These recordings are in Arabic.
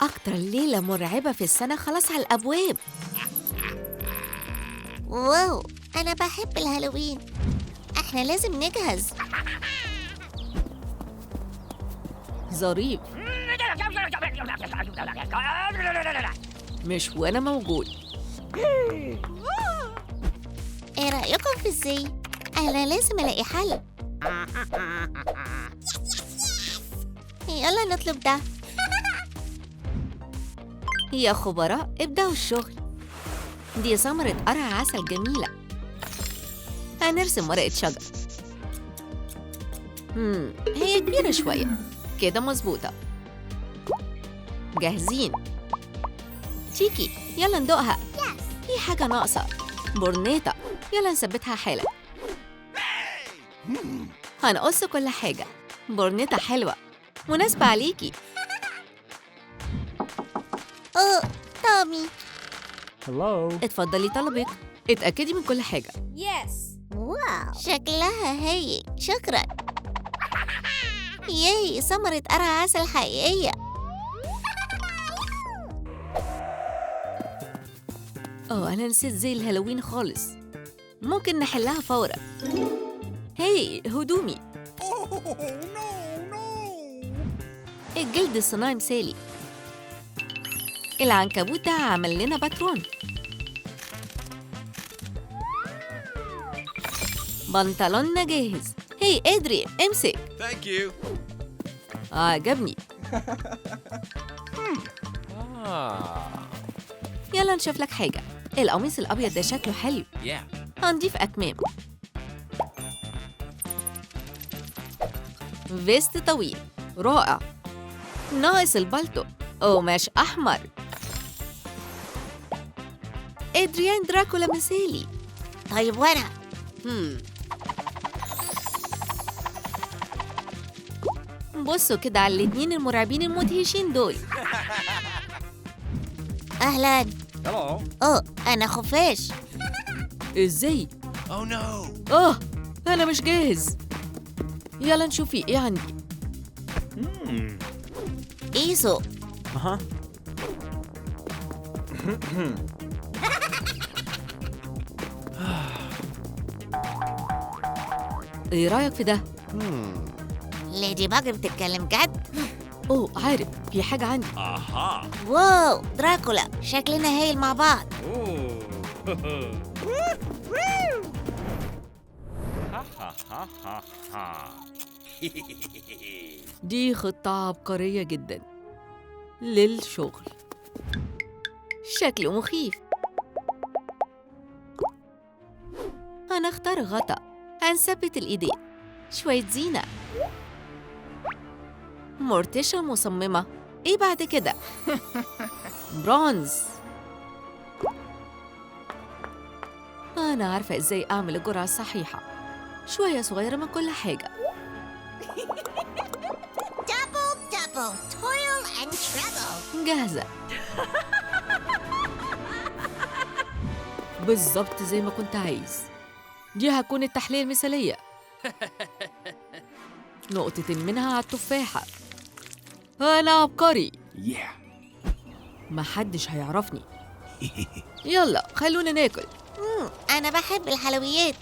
أكتر ليلة مرعبة في السنة خلاص على الأبواب. واو، أنا بحب الهالوين. إحنا لازم نجهز. ظريف، مش وأنا موجود. إيه رأيكم في الزي؟ أنا لازم ألاقي حل. يلا نطلب ده. يا خبراء ابدأوا الشغل. دي ثمرة قرع عسل جميلة. هنرسم ورقة شجر. هي كبيرة شوية. كده مظبوطة. جاهزين؟ تيكي يلا ندوقها. في حاجة ناقصة. بورنيطة، يلا نثبتها حالا. هنقص كل حاجة. بورنيطة حلوة مناسبة عليكي. أوه، طامي. اتفضلي طلبك. اتأكدي من كل حاجة. واو، شكلها هايل. شكراً. ياي، ثمرة قرع عسل حقيقية. أنا نسيت زي الهالوين خالص. ممكن نحلها فورا. هاي هدومي. الجلد الصناعي مثالي. العنكبوت ده عمل لنا باترون. بنطلوننا جاهز. هاي إدري امسك. Thank you. عجبني. يلا نشوف لك حاجة. القميص الأبيض ده شكله حلو. Yeah. هنضيف أكمام. فيست طويل رائع. ناقص البلطو. قماش أحمر. إدريان دراكولا مثالي. طيب وأنا؟ بصوا كده على الاتنين المرعبين المدهشين دول. أهلاً. Hello. أوه، أنا خفاش. إزاي؟ Oh no. أنا مش جاهز. يلا نشوف في إيه عندي. إيسو. إيه رأيك في ده؟ ليدي باج بتتكلم جد؟ عارف في حاجة عندي. Aha. واو، دراكولا. شكلنا هايل مع بعض. دي خطة عبقرية جدا للشغل. شكله مخيف. هنختار غطا. هنثبت الإيدين. شوية زينة. مرتشة مصممة. إيه بعد كده؟ برونز. أنا عارفة إزاي أعمل الجرعة الصحيحة. شوية صغيرة من كل حاجة. double toil and trouble. جاهزة. بالظبط زي ما كنت عايز. دي هتكون التحلية المثالية. نقطة منها على التفاحة. أنا عبقري. Yeah. محدش هيعرفني. يلا خلونا ناكل. أنا بحب الحلويات.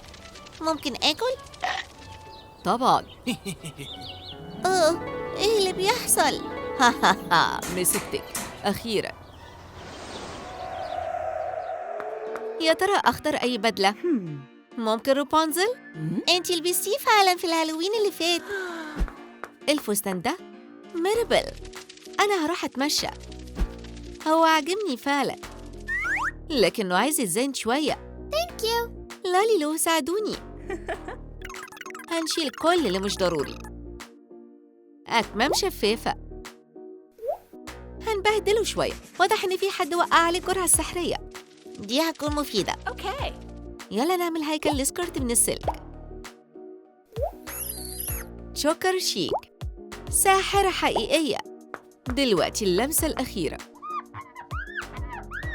ممكن آكل؟ طبعا. أوه، إيه اللي بيحصل؟ مسكتك أخيرا. يا ترى أختار أي بدلة؟ ممكن روبانزل؟ أنتي لبستيه فعلا في الهالوين اللي فات. الفستان ده ميربل. أنا هروح أتمشى. هو عاجبني فعلا، لكنه عايز يتزين شوية. ثانك يو. لاليلو ساعدوني. هنشيل كل اللي مش ضروري. أكمام شفافة. هنبهدله شوية. واضح إن في حد وقع عليه الجرعة السحرية. دي هتكون مفيدة. أوكي. يلا نعمل هيكل لسكرت من السلك. شوكر شيك. ساحرة حقيقية. دلوقتي اللمسة الأخيرة.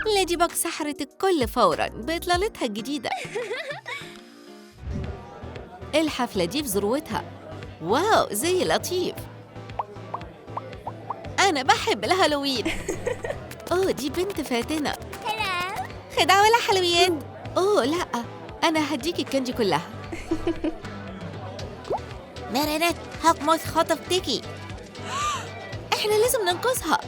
ليدي باج سحرت الكل فوراً بإطلالتها الجديدة. الحفلة دي في ذروتها. واو زي لطيف. أنا بحب الهالوين. أوه دي بنت فاتنة. خدعة ولا حلويات؟ أوه لأ، أنا هديكي الكاندي كلها. مارينيت، هوكموث خطف تيكي. إحنا لازم ننقذها.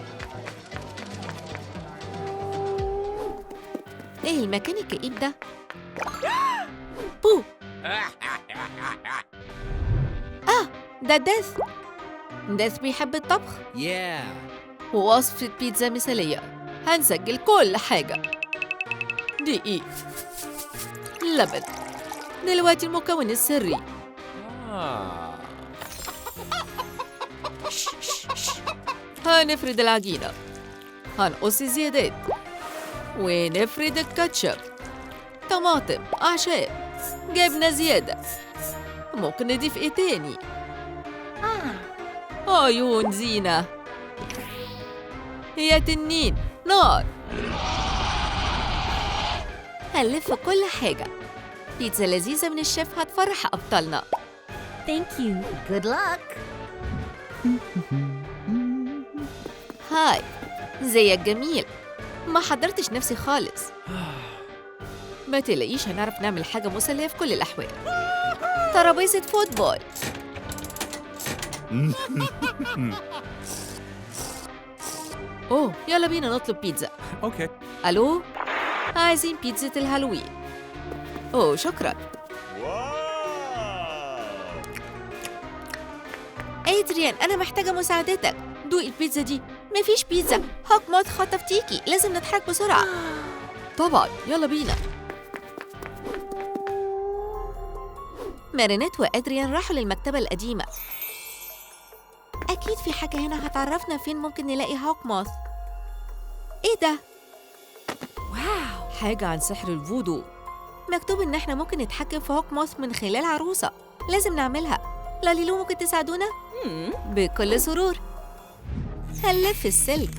إيه المكان الكئيب ده؟ بو. ده ديث بيحب الطبخ. Yeah. ووصفة بيتزا مثالية. هنسجل كل حاجة. دقيق، لبن، دلوقتي المكون السري. Ah. هنفرد العجينة، هنقص الزيادات، ونفرد الكاتشب، طماطم، أعشاب، جبنة زيادة. ممكن نضيف إيه تاني؟ عيون زينة. يا تنين، نار. هنلف كل حاجة. بيتزا لذيذة من الشيف هتفرح أبطالنا. Thank you. Good luck. هاي، زيك جميل. ما حضرتش نفسي خالص. ما تلاقيش هنعرف نعمل حاجة مسلية في كل الأحوال. ترابيزة فوتبول. أوه يلا بينا نطلب بيتزا. Okay. ألو؟ عايزين بيتزا الهالوين. أوه شكراً. إدريان أنا محتاجة مساعدتك. دوق البيتزا دي. مفيش بيتزا. هوكموث خطف تيكي. لازم نتحرك بسرعة. طبعاً يلا بينا. مارينيت وإدريان راحوا للمكتبة القديمة. أكيد في حاجة هنا هتعرفنا فين ممكن نلاقي هوكموث. إيه ده؟ واو، حاجة عن سحر الفودو. مكتوب إن إحنا ممكن نتحكم في هوكموث من خلال عروسة. لازم نعملها. لاليلو ممكن تساعدونا؟ بكل سرور. هنلف السلك،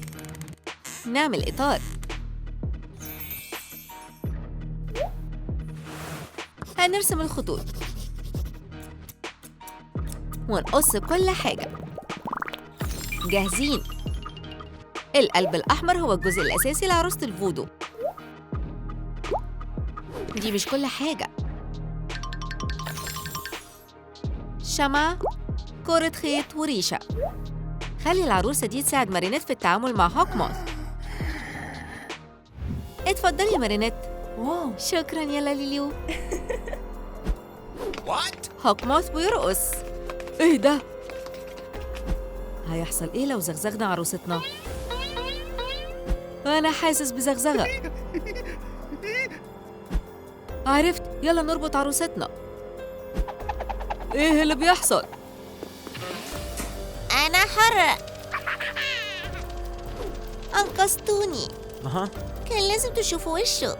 نعمل إطار، هنرسم الخطوط ونقص كل حاجة. جاهزين. القلب الأحمر هو الجزء الأساسي لعروسة الفودو. دي مش كل حاجة. شمعة، كرة خيط وريشة. خلي العروسة دي تساعد مارينيت في التعامل مع هوكموث. اتفضلي يا مارينيت. واو. شكراً يا لاليلو. What? هوكموث بيرقص. ايه ده؟ هيحصل ايه لو زغزغنا عروستنا؟ انا حاسس بزغزغة. عرفت، يلا نربط عروستنا. ايه اللي بيحصل؟ أنا حرة. أنقذتوني. كان لازم تشوفوا وشه.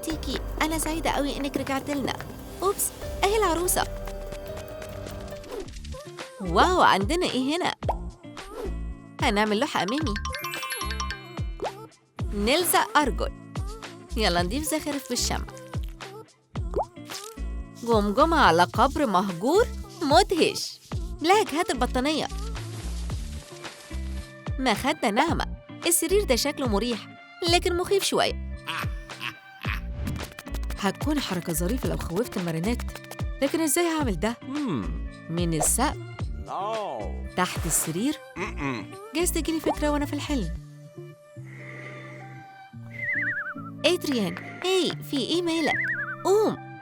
تيكي أنا سعيدة قوي إنك رجعت لنا. أوبس، أهي العروسة. واو، عندنا إيه هنا؟ هنعمل لوحة أمامي. نلزق أرجل. يلا نضيف زخارف بالشمع. جمجمة على قبر مهجور مدهش. بلاك هات البطانية. مخدة ناعمة. السرير ده شكله مريح لكن مخيف شوية. هتكون حركة ظريفة لو خوفت المارينيت، لكن ازاي هعمل ده؟ من السقف، No. تحت السرير. جايز تجيلي فكرة وانا في الحلم. إدريان، هي في ايه مالك؟ قوم،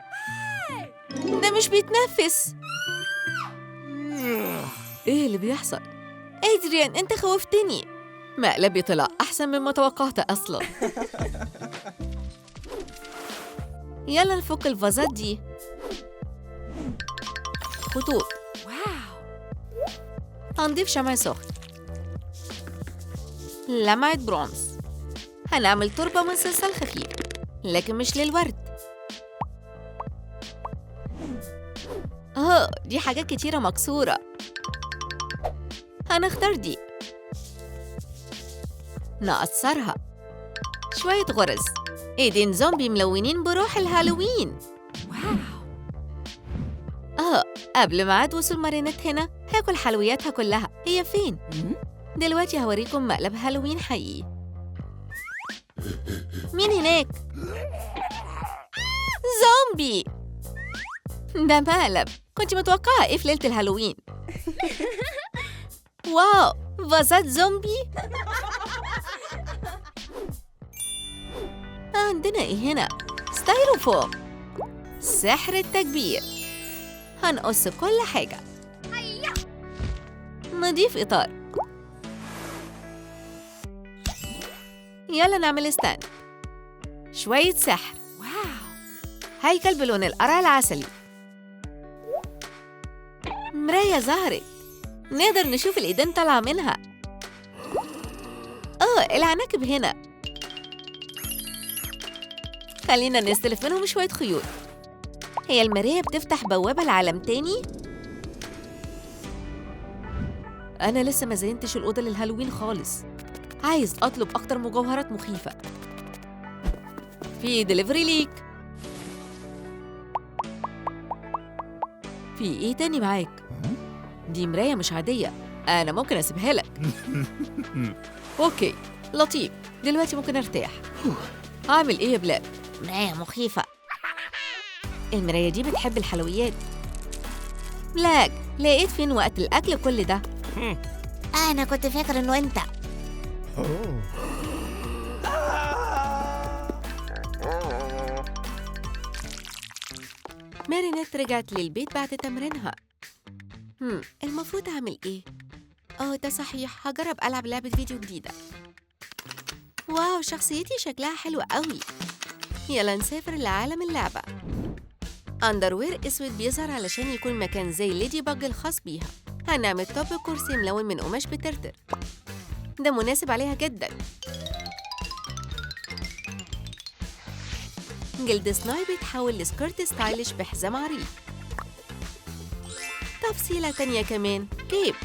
ده مش بيتنفس. ايه اللي بيحصل؟ إدريان انت خوفتني. مقلبي طلع احسن مما توقعت اصلا. يلا نفك الفازات دي. خطوط. واو. هنضيف شمع سخن، لمعة برونز. هنعمل تربة من صلصال خفيف لكن مش للورد. دي حاجات كتيرة مكسورة. هنختار دي، نقصرها. شوية غرز. ايدين زومبي ملونين بروح الهالوين. واو. قبل ما عاد وصول مارينيت هنا هاكل حلوياتها كلها. هي فين؟ دلوقتي هوريكم مقلب هالوين حقيقي. مين هناك؟ زومبي! ده مقلب. كنت متوقعة إيه في ليلة الهالوين؟ واو، فازات زومبي؟ عندنا إيه هنا؟ ستايروفوم. سحر التكبير. هنقص كل حاجة. نضيف إطار. يلا نعمل ستاند. شوية سحر. واو، هيكل بلون القرع العسلي. مراية ظهرت. نقدر نشوف الإيدين طالعة منها. العناكب هنا. خلينا نستلف منهم شوية خيوط. هي المراية بتفتح بوابة لعالم تاني؟ أنا لسه ما زينتش الأوضة للهالوين خالص. عايز أطلب أكتر مجوهرات مخيفة. في دليفري ليك. في إيه تاني معاك؟ دي مراية مش عادية. أنا ممكن أسيبها لك. أوكي، لطيف. دلوقتي ممكن أرتاح. أعمل إيه يا بلاد؟ مراية مخيفة. المراية دي بتحب الحلويات. بلاك، لقيت فين وقت الأكل كل ده؟ أنا كنت فاكر إنه أنت. مارينيت رجعت للبيت بعد تمرينها. المفروض أعمل إيه؟ ده صحيح، هجرب ألعب لعبة فيديو جديدة. واو، شخصيتي شكلها حلو قوي. يلا نسافر لعالم اللعبة. أندروير أسود بيظهر علشان يكون مكان زي ليدي باج الخاص بيها. هنعمل توب كرسي ملون من قماش بترتر. ده مناسب عليها جدا. جلد سناي بيتحول لسكيرت ستايلش بحزام عريض. تفصيلة تانية كمان، كيب.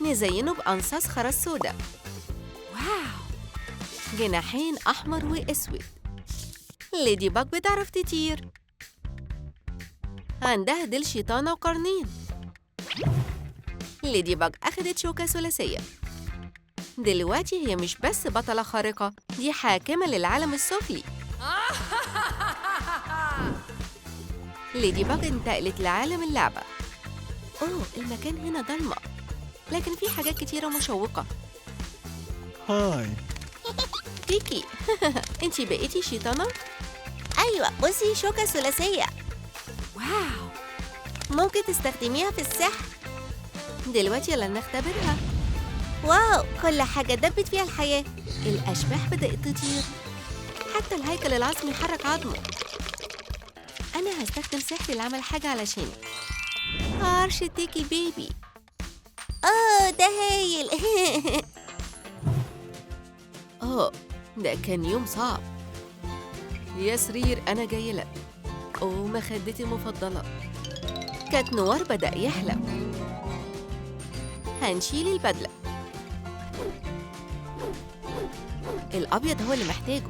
نزينه بأنصاص خرز سودا. واو، جناحين أحمر وأسود. ليدي باج بتعرف تطير. عندها ديل شيطانة وقرنين. ليدي باج أخدت شوكة ثلاثية. دلوقتي هي مش بس بطلة خارقة، دي حاكمة للعالم السفلي. ليدي باج انتقلت لعالم اللعبة. المكان هنا ضلمة، لكن في حاجات كتيرة مشوقة. هاي تيكي. انتي بقيتي شيطانة؟ أيوة، بصي، شوكة ثلاثية. واو، ممكن تستخدميها في السحر. دلوقتي يلا نختبرها. واو، كل حاجة دبت فيها الحياة. الأشباح بدأت تطير. حتى الهيكل العظمي حرك عظمه. أنا هستخدم سحري لعمل حاجة علشاني. عرش تيكي بيبي. ده هايل. ده كان يوم صعب. يا سرير، أنا جاي لك. مخدتي المفضلة. كات نوار بدأ يحلم. هنشيل البدلة. الأبيض هو اللي محتاجه.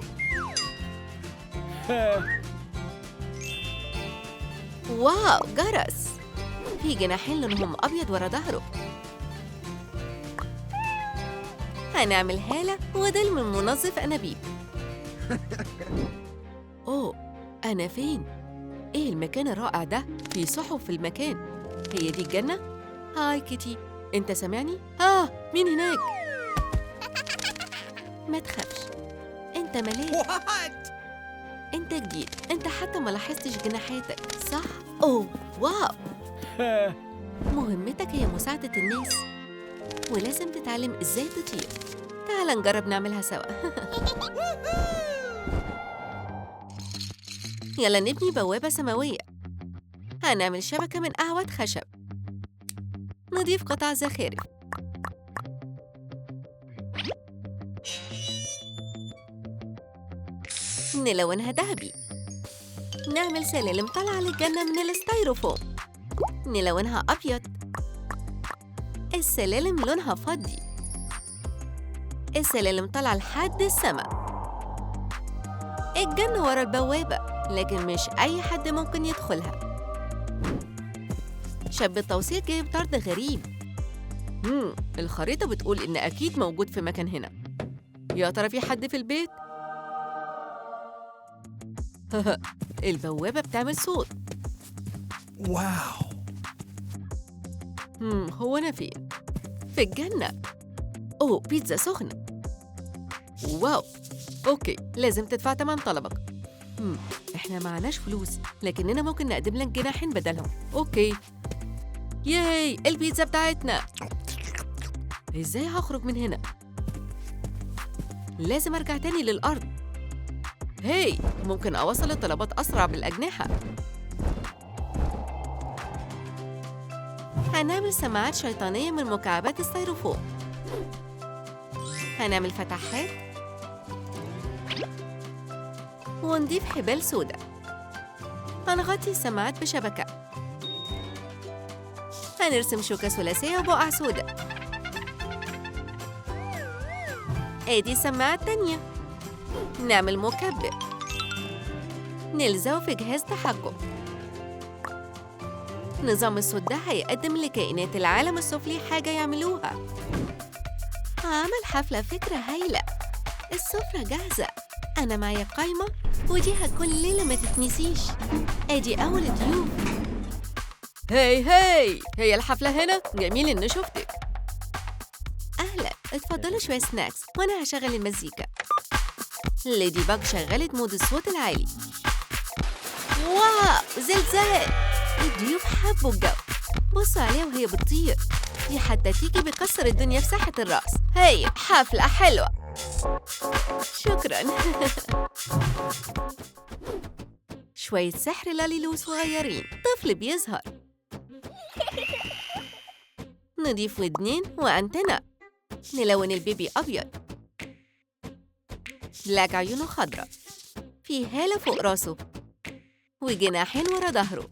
واو، جرس. في جناحين لونهم أبيض ورا ظهره. هنعمل هالة ودل من منظف أنابيب. أنا فين؟ إيه المكان الرائع ده؟ في سحب في المكان. هي دي الجنة؟ هاي كيتي، أنت سامعني؟ مين هناك؟ ما تخافش، أنت ملاك. أنت جديد، أنت حتى ما لاحظتش جناحاتك، صح؟ واو. مهمتك هي مساعدة الناس، ولازم تتعلم إزاي تطير. تعال نجرب نعملها سوا. يلا نبني بوابة سماوية. هنعمل شبكة من أعواد خشب. نضيف قطع زخارف. نلونها ذهبي. نعمل سلالم طالعة للجنة من الستايروفوم. نلونها أبيض. السلالم لونها فضي. السلالم طالعة لحد السما. الجنة ورا البوابة، لكن مش أي حد ممكن يدخلها. شاب التوثيق جايب طرد غريب. الخريطة بتقول إن أكيد موجود في مكان هنا. يا ترى في حد في البيت؟ البوابة بتعمل صوت. Wow. هو أنا فين؟ في الجنة. أوه، بيتزا سخنة. واو. أوكي، لازم تدفع تمن طلبك. إحنا معناش فلوس، لكننا ممكن نقدم لك جناحين بدلهم. أوكي. ياي، البيتزا بتاعتنا. إزاي هخرج من هنا؟ لازم أرجع تاني للأرض. هاي، ممكن أوصل الطلبات أسرع بالأجنحة. هنعمل سماعات شيطانية من مكعبات الستيروفوم. هنعمل فتحات ونضيف حبال سودا. هنغطي السماعات بشبكة. هنرسم شوكة ثلاثية وبقع سودا. ادي السماعة التانية. نعمل مكبر. نلزقه في جهاز تحكم. نظام الصوت ده هيقدم لكائنات العالم السفلي حاجة يعملوها. عمل حفلة فكرة هايلة. السفرة جاهزة. أنا معايا قايمة ودي هتكون ليلة ما تتنسيش. ادي أول ضيوف. هاي، هي الحفلة هنا؟ جميل إني شفتك. أهلا، اتفضلوا شوية سناكس وأنا هشغل المزيكا. ليدي باج شغلت مود الصوت العالي. واو، زلزال. الضيوف حبوا الجو. بصوا عليها وهي بتطير. دي حتى تيجي بيكسر الدنيا في ساحة الرقص. هاي، حفلة حلوة. شكراً. شوية سحر لاليلو صغيرين. طفل بيظهر. نضيف ودنين وأنتنة. نلون البيبي أبيض. بلاك عيونه خضرا. في هالة فوق راسه وجناحين ورا ظهره.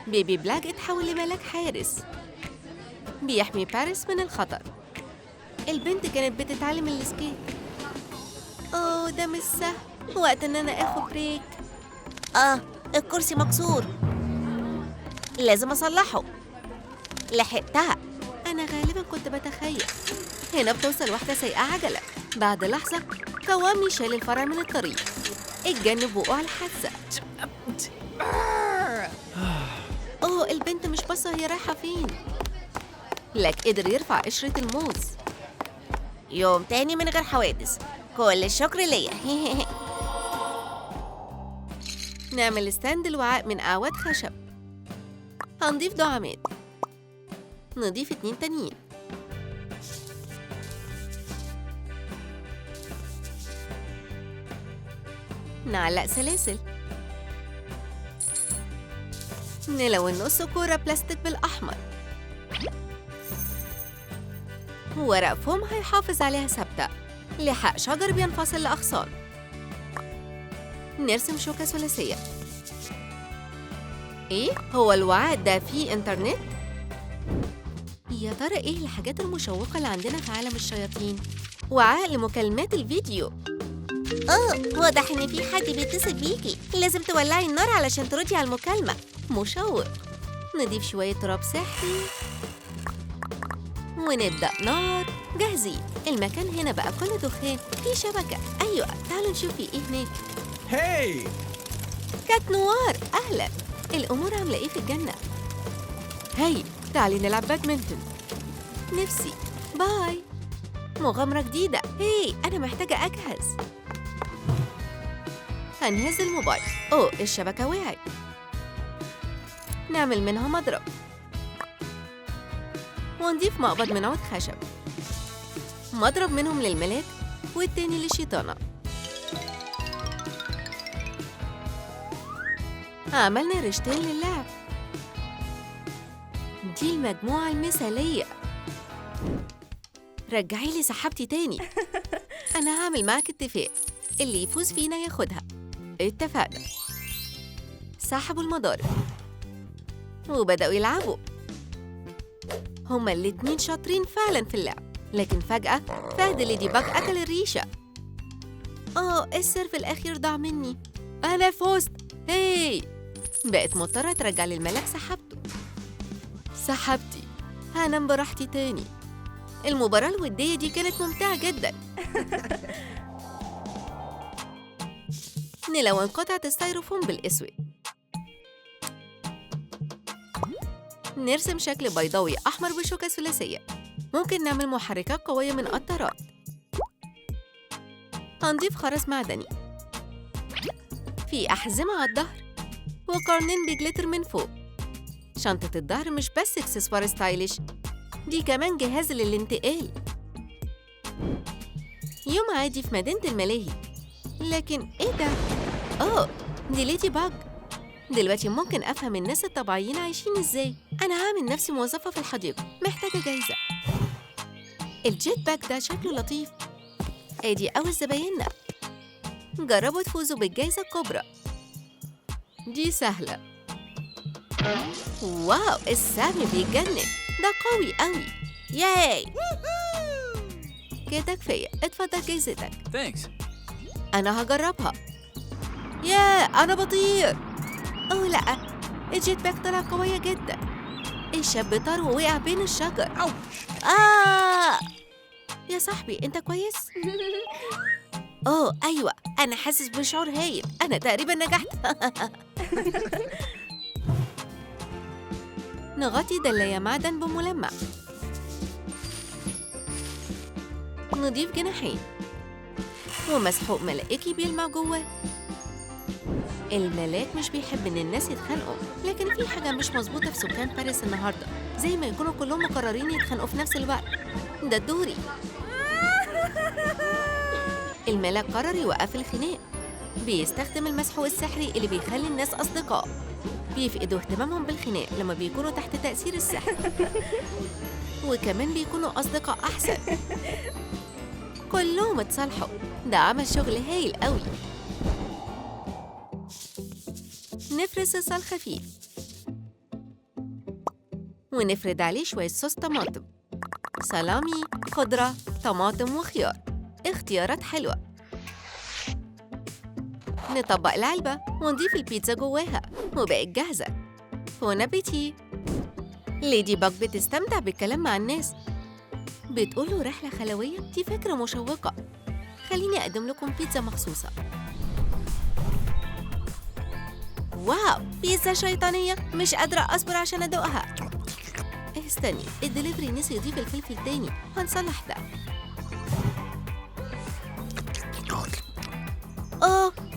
بيبي بلاك اتحول لملاك حارس بيحمي باريس من الخطر. البنت كانت بتتعلم السكيت. أوه، ده مش سهل. وقت إن أنا آخد بريك. الكرسي مكسور. لازم أصلحه. لحقتها. أنا غالباً كنت بتخيل. هنا بتوصل واحدة سايقة عجلة. بعد لحظة قوامي شال الفرع من الطريق. اتجنب وقوع الحادثة. أوه، البنت مش باصة هي رايحة فين. لاك قدر يرفع قشرة الموز. يوم تاني من غير حوادث. كل الشكر ليا. نعمل ستاند الوعاء من أعواد خشب. هنضيف دعامات. نضيف 2 تانيين. نعلق سلاسل. نلون نص كورة بلاستيك بالأحمر. ورق فوم هيحافظ عليها ثابتة. لحاء شجر بينفصل لأغصان. نرسم شوكة ثلاثية. إيه؟ هو الوعاء ده فيه إنترنت؟ يا ترى إيه الحاجات المشوقة اللي عندنا في عالم الشياطين؟ وعاء لمكالمات الفيديو. واضح إن في حد بيتصل بيكي. لازم تولعي النار علشان تردي على المكالمة. مشوق. نضيف شوية تراب سحري ونبدأ نار. جاهزين. المكان هنا بقى كله دخان. في شبكة. أيوة، تعالوا نشوف في إيه هناك. Hey! كات نوار، أهلا. الأمور عاملة إيه في الجنة؟ هاي، تعالي نلعب بادمنتون. نفسي. باي. مغامرة جديدة. هاي، أنا محتاجة أجهز. هنهز الموبايل. أوه، الشبكة وقعت. نعمل منها مضرب ونضيف مقبض من عود خشب. مضرب منهم للملاك والتاني للشيطانة. عملنا ريشتين للعب. دي المجموعة المثالية. رجعي لي سحابتي تاني. أنا هعمل معاك اتفاق. اللي يفوز فينا ياخدها. اتفقنا. سحبوا المضارب وبدأوا يلعبوا. هما الاتنين شاطرين فعلا في اللعب. لكن فجأة فهد ليدي باج أكل الريشة. السيرف الأخير ضاع مني. أنا فزت. هاي، بقت مضطرة ترجع للملاك سحابته. سحبتي، هنام براحتي تاني. المباراة الودية دي كانت ممتعة جدا. نلون قطعة الستيروفوم بالأسود. نرسم شكل بيضاوي أحمر بشوكة ثلاثية. ممكن نعمل محركات قوية من قطرات. هنضيف خرز معدني. في أحزمة على الظهر وقرنين بجليتر من فوق. شنطة الظهر مش بس إكسسوار ستايلش، دي كمان جهاز للانتقال. يوم عادي في مدينة الملاهي. لكن إيه ده؟ دي ليدي باج. دلوقتي ممكن أفهم الناس الطبيعيين عايشين إزاي. أنا هعمل نفسي موظفة في الحديقة، محتاجة جايزة. الجيت باك ده شكله لطيف. ادي أول زبايننا. جربوا تفوزوا بالجايزة الكبرى. دي سهلة. واو، السهم بيتجنن، ده قوي قوي. ياي. كده كفاية، اتفضل جايزتك. Thanks. أنا هجربها. ياه، أنا بطير. لأ، الجيت باك طلع قوية جدا. الشاب طار ووقع بين الشجر. يا صاحبي، أنت كويس؟ أيوة، أنا حاسس بشعور هايل. أنا تقريبا نجحت. نغطي دلاية معدن بملمع. نضيف جناحين ومسحوق ملائكي بيلمع جواه. الملاك مش بيحب إن الناس يتخانقوا، لكن في حاجة مش مظبوطة في سكان باريس النهاردة، زي ما يكونوا كلهم مقررين يتخانقوا في نفس الوقت. ده دوري. الملاك قرر يوقف الخناق. بيستخدم المسحوق السحري اللي بيخلي الناس أصدقاء. بيفقدوا اهتمامهم بالخناق لما بيكونوا تحت تأثير السحر. وكمان بيكونوا أصدقاء أحسن. كلهم اتصالحوا. ده عمل شغل هايل قوي. نفرز صلصال خفيف ونفرد عليه شوية صوص طماطم، سلامي، خضرة، طماطم وخيار. اختيارات حلوة. نطبق العلبة ونضيف البيتزا جواها وبقت جاهزة. بون أبيتي. ليدي باج بتستمتع بالكلام مع الناس. بتقولوا رحلة خلوية؟ دي فكرة مشوقة. خليني أقدم لكم بيتزا مخصوصة. واو، بيتزا شيطانية، مش قادرة أصبر عشان أدوقها. استني، الدليفري نسي يضيف الفلفل تاني. هنصلح ده.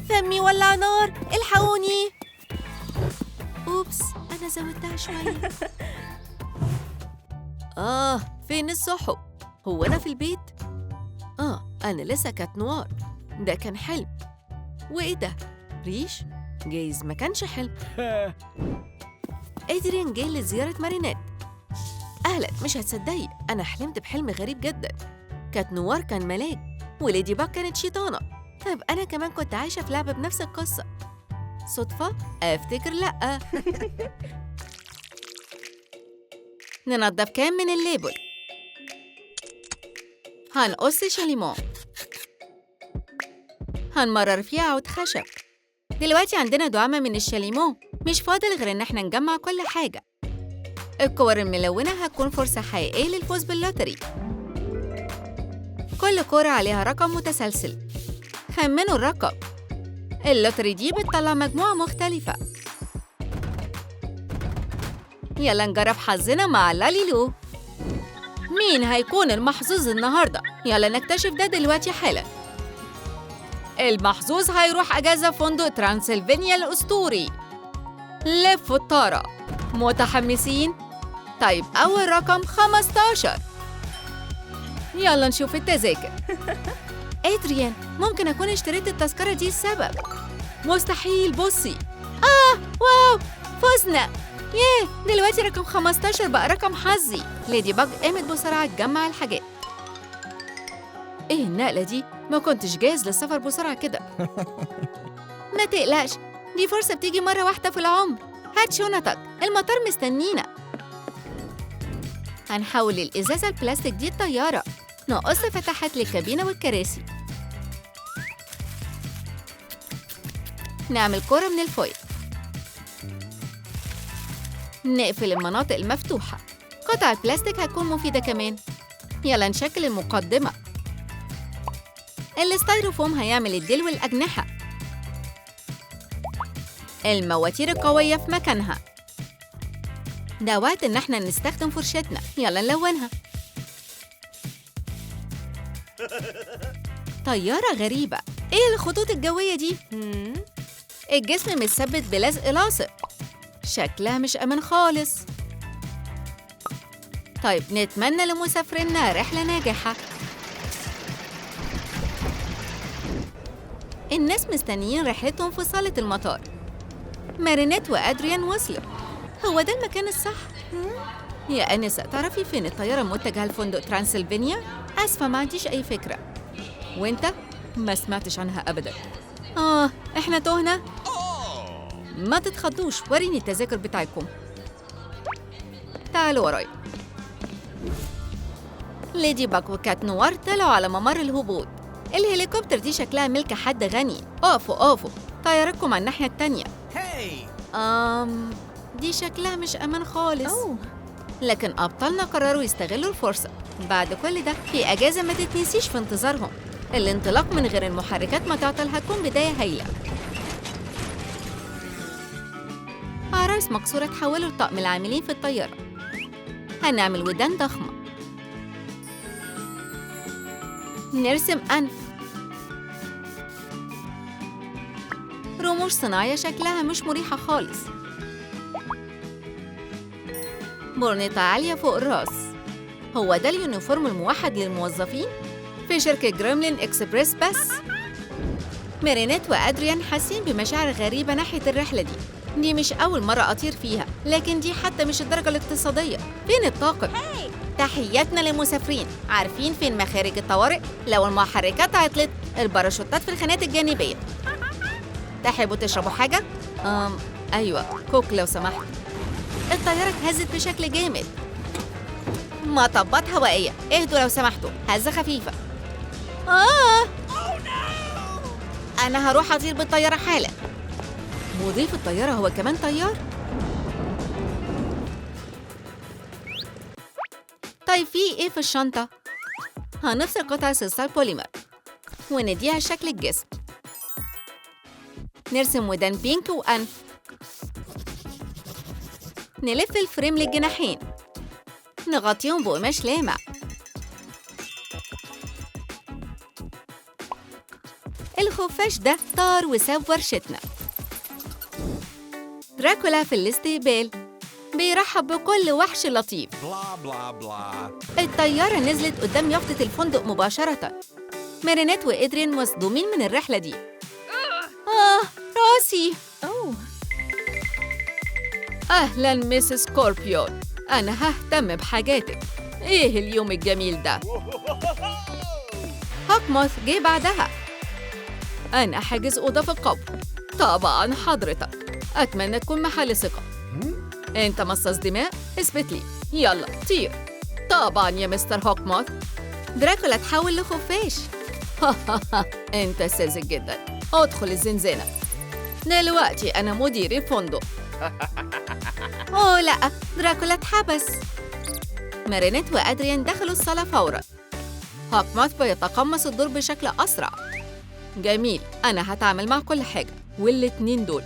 فمي ولع نار، الحقوني. أوبس، أنا زودتها شوية. فين السحب؟ هو أنا في البيت؟ أنا لسه كانت نوار. ده كان حلم. وإيه ده؟ ريش؟ جايز ما كانش حلم. إدريان جاي لزيارة مارينات. أهلا، مش هتصدقي، أنا حلمت بحلم غريب جدا. كانت نوار كان ملاك وليدي باك كانت شيطانة. طيب أنا كمان كنت عايشة في لعبة بنفس القصة. صدفة؟ أفتكر لأ. ننضف كام من الليبل. هنقص شاليمون. هنمرر فيه عود خشب. دلوقتي عندنا دعامة من الشاليمون، مش فاضل غير إن احنا نجمع كل حاجة. الكور الملونة هتكون فرصة حقيقية للفوز باللوتري. كل كورة عليها رقم متسلسل. خمنوا الرقم. اللوتري دي بتطلع مجموعة مختلفة. يلا نجرب حظنا مع لاليلو. مين هيكون المحظوظ النهاردة؟ يلا نكتشف ده دلوقتي حالا. المحظوظ هيروح أجازة في فندق ترانسلفانيا الأسطوري. لفوا الطارة. متحمسين؟ طيب أول رقم 15. يلا نشوف التذاكر. إدريان، ممكن أكون اشتريت التذكرة دي السبب. مستحيل، بصي. واو، فزنا. دلوقتي رقم 15 بقى رقم حظي. ليدي باج قامت بسرعة تجمع الحاجات. إيه النقلة دي؟ ما كنتش جاهز للسفر بسرعة كده. ما تقلقش، دي فرصة بتيجي مرة واحدة في العمر. هات شنطك، المطار مستنينا. هنحول الإزازة البلاستيك دي الطيارة. نقص فتحات للكابينة والكراسي. نعمل كرة من الفويل. نقفل المناطق المفتوحة. قطع البلاستيك هتكون مفيدة كمان. يلا نشكل المقدمة. الستيروفوم هيعمل الديل والأجنحة. المواتير القوية في مكانها. ده وقت إن احنا نستخدم فرشتنا. يلا نلونها. طيارة غريبة. ايه الخطوط الجوية دي؟ الجسم متثبت بلزق لاصق. شكلها مش أمان خالص. طيب نتمنى لمسافرينا رحلة ناجحة. الناس مستنيين رحلتهم في صالة المطار. مارينيت وأدريان وصلوا. هو ده المكان الصح؟ يا أنسة، تعرفي فين الطيارة المتجهة لفندق ترانسلفانيا؟ آسفة، ما عنديش أي فكرة. وإنت؟ ما سمعتش عنها أبداً. إحنا تهنا؟ ما تتخضوش، وريني التذاكر بتاعكم. تعالوا ورايا. ليدي باك وكات نوار طلعوا على ممر الهبوط. الهليكوبتر دي شكلها ملك حد غني. اقفوا، طيارتكم على الناحية التانية. دي شكلها مش أمان خالص. لكن أبطالنا قرروا يستغلوا الفرصة. بعد كل ده في أجازة ما تتنسيش في انتظارهم. الانطلاق من غير المحركات ما تعطل هتكون بداية هايلة. عرايس مكسورة تحولوا لطقم العاملين في الطيارة. هنعمل ودان ضخمة. نرسم أنف. رموش صناعية شكلها مش مريحة خالص. برنيطة عالية فوق الراس. هو ده اليونيفورم الموحد للموظفين؟ في شركة جريملين إكسبريس بس؟ مارينيت وأدريان حاسين بمشاعر غريبة ناحية الرحلة دي مش أول مرة أطير فيها، لكن دي حتى مش الدرجة الاقتصادية. فين الطاقم؟ تحياتنا للمسافرين. عارفين فين مخارج الطوارئ؟ لو المحركات عطلت، الباراشوتات في الخانات الجانبية. تحبوا تشربوا حاجة؟ أيوة، كوك لو سمحت. الطيارة اتهزت بشكل جامد. مطبات هوائية، اهدوا لو سمحتوا، هزة خفيفة. أنا هروح أطير بالطيارة حالا. مضيف الطيارة هو كمان طيار؟ طيب في إيه في الشنطة؟ هنفصل قطع صلصال بوليمر ونديها شكل الجسم. نرسم ودان بينك وأنف. نلف الفريم للجناحين. نغطيهم بقماش لامع. الخفاش ده طار وساب ورشتنا. دراكولا في الاستقبال بيرحب بكل وحش لطيف. الطيارة نزلت قدام يافطة الفندق مباشرة. مارينيت وإدرين مصدومين من الرحلة دي. راسي. أهلاً ميس سكوربيون، أنا ههتم بحاجاتك. إيه اليوم الجميل ده؟ هوكموث جه بعدها. أنا حاجز أوضة في القبر. طبعاً حضرتك، أتمنى تكون محل ثقة. أنت مصاص دماء؟ اثبت لي. يلا طير. طبعاً يا مستر هوكموث. دراكولا تحول لخفاش. أنت ساذج جداً. ادخل الزنزانة. دلوقتي أنا مدير الفندق. لا، دراكولا اتحبس. مارينيت وأدريان دخلوا الصالة فوراً. هوكموث بيتقمص الدور بشكل أسرع. جميل، أنا هتعامل مع كل حاجة. والاتنين دول.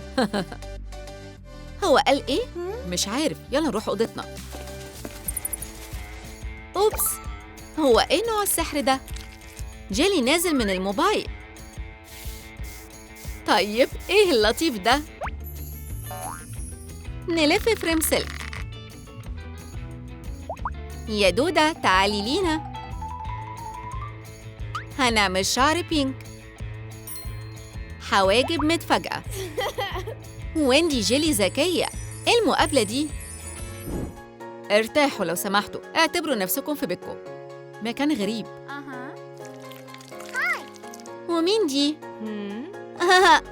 هو قال إيه؟ مش عارف. يلا نروح أوضتنا. أوبس، هو إيه نوع السحر ده؟ جيلي نازل من الموبايل. طيب إيه اللطيف ده؟ نلف فريم سلك. يا دودة تعالي لينا. هنعمل شعر بينك. حواجب متفاجئة. ويندي جيلي ذكية. إيه المقابلة دي؟ ارتاحوا لو سمحتوا، اعتبروا نفسكم في بيتكم. مكان غريب. ومين دي؟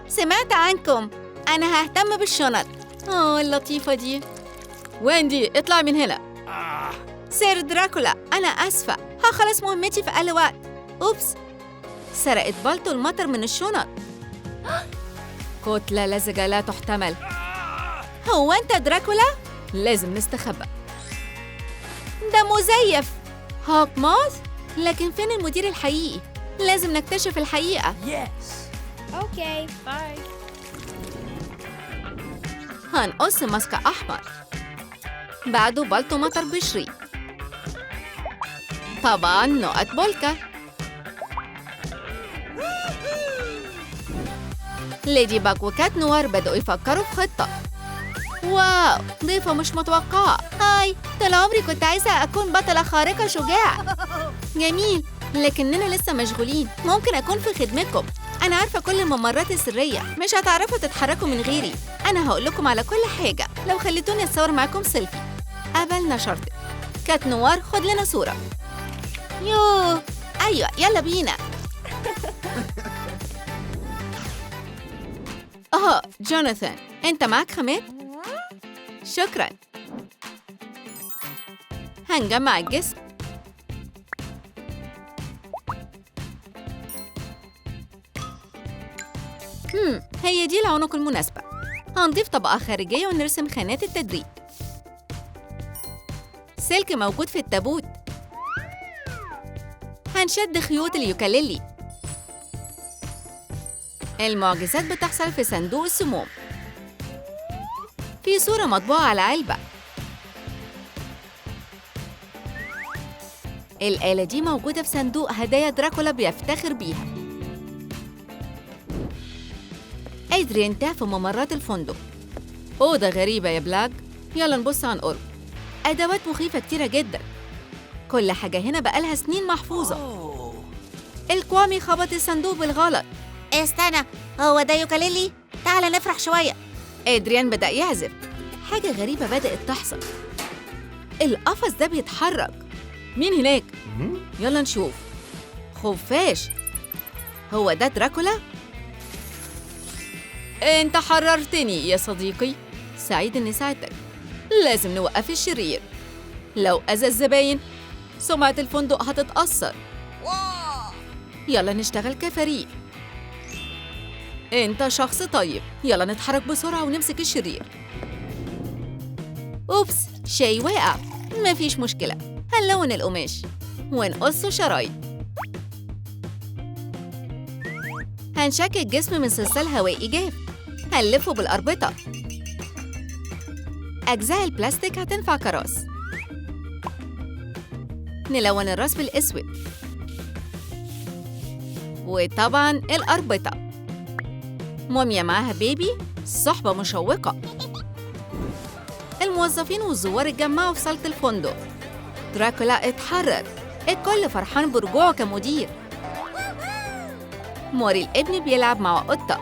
سمعت عنكم. أنا ههتم بالشنط. اللطيفة دي. ويندي اطلع من هنا. سير دراكولا، أنا آسفة، هخلص مهمتي في أقل وقت. أوبس، سرقت بالطو المطر من الشنط. كتلة لزجة لا تحتمل. هو أنت دراكولا؟ لازم نستخبى. ده مزيف. هوك موث؟ لكن فين المدير الحقيقي؟ لازم نكتشف الحقيقة. Okay, bye. هنقص ماسك أحمر، بعده بالطو مطر بشري، طبعاً نقط بولكا. ليدي باك وكات نوار بدأوا يفكروا في خطة. واو، ضيفة مش متوقعة. هاي، طول عمري كنت عايزة أكون بطلة خارقة شجاعة. جميل، لكننا لسه مشغولين. ممكن أكون في خدمتكم. أنا عارفة كل الممرات السرية، مش هتعرفوا تتحركوا من غيري. أنا هقول لكم على كل حاجة لو خليتوني أتصور معاكم سيلفي. قبلنا شرط. كات نوار، خد لنا صورة. يوه، أيوة، يلا بينا. جوناثان، أنت معاك خامات؟ شكراً. هنجمع الجسم. هي دي العنق المناسبة. هنضيف طبقة خارجية ونرسم خانات التدريب. سلك موجود في التابوت. هنشد خيوط اليوكاليلي. المعجزات بتحصل في صندوق السموم. في صورة مطبوعة على علبة. الآلة دي موجودة في صندوق هدايا دراكولا بيفتخر بيها. أدريان تاه في ممرات الفندق. أوضة غريبة يا بلاك. يلا نبص عن قرب. أدوات مخيفة كتيرة جدا. كل حاجة هنا بقالها سنين محفوظة. الكوامي خبط الصندوق بالغلط. استنى، هو ده يوكاليلي؟ تعال نفرح شوية. أدريان بدأ يعزف. حاجة غريبة بدأت تحصل. القفص ده بيتحرك. مين هناك؟ يلا نشوف. خفاش. هو ده دراكولا؟ انت حررتني يا صديقي. سعيد اني ساعدتك. لازم نوقف الشرير. لو أذى الزباين سمعة الفندق هتتأثر. يلا نشتغل كفريق. انت شخص طيب. يلا نتحرك بسرعة ونمسك الشرير. أوبس، شاي واقع. مفيش مشكلة. هنلون القماش ونقصه شرايط. هنشكل الجسم من صلصال هوائي جاف. هنلفه بالأربطة. أجزاء البلاستيك هتنفع كراس. نلون الراس بالأسود. وطبعاً الأربطة. موميا معاها بيبي. صحبة مشوقة. الموظفين والزوار اتجمعوا في صالة الفندق. دراكولا اتحرر. الكل فرحان برجوعه كمدير. موري الابن بيلعب مع قطة.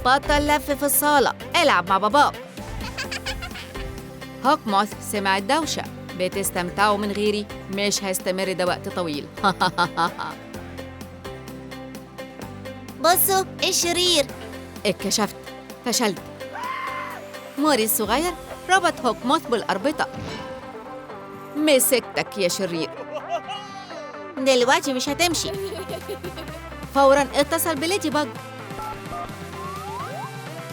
بطل لف في الصالة. العب مع باباك. هوك موث سمع الدوشة. بتستمتعوا من غيري؟ مش هيستمر ده وقت طويل. بصوا، الشرير. اتكشفت. فشلت. موري الصغير ربط هوك موث بالأربطة. مسكتك يا شرير. دلوقتي مش هتمشي. فوراً اتصل بليدي باج.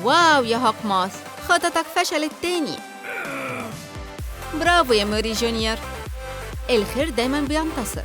واو يا هوك موث، خططك فشلت تاني. برافو يا موري جونيور. الخير دايماً بينتصر.